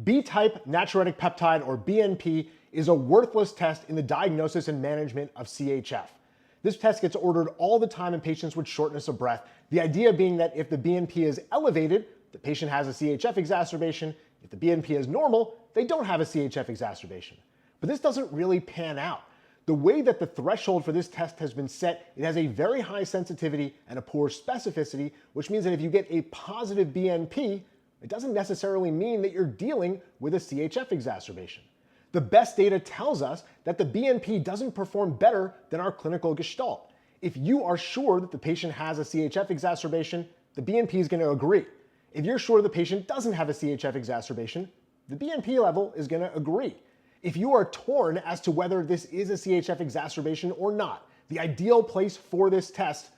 B-type natriuretic peptide, or BNP, is a worthless test in the diagnosis and management of CHF. This test gets ordered all the time in patients with shortness of breath, the idea being that if the BNP is elevated, the patient has a CHF exacerbation. If the BNP is normal, they don't have a CHF exacerbation. But this doesn't really pan out. The way that the threshold for this test has been set, it has a very high sensitivity and a poor specificity, which means that if you get a positive BNP, it doesn't necessarily mean that you're dealing with a CHF exacerbation. The best data tells us that the BNP doesn't perform better than our clinical gestalt. If you are sure that the patient has a CHF exacerbation, the BNP is going to agree. If you're sure the patient doesn't have a CHF exacerbation, the BNP level is going to agree. If you are torn as to whether this is a CHF exacerbation or not, the ideal place for this test,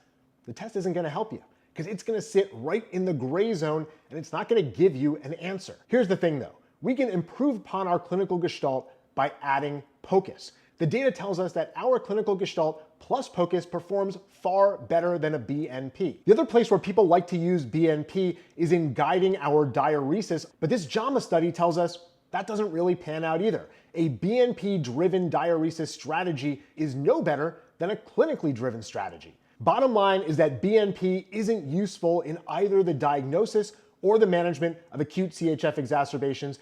the test isn't going to help you because it's going to sit right in the gray zone and it's not going to give you an answer. Here's the thing though, we can improve upon our clinical gestalt by adding POCUS. The data tells us that our clinical gestalt plus POCUS performs far better than a BNP. The other place where people like to use BNP is in guiding our diuresis, but this JAMA study tells us that doesn't really pan out either. A BNP-driven diuresis strategy is no better than a clinically driven strategy. Bottom line is that BNP isn't useful in either the diagnosis or the management of acute CHF exacerbations.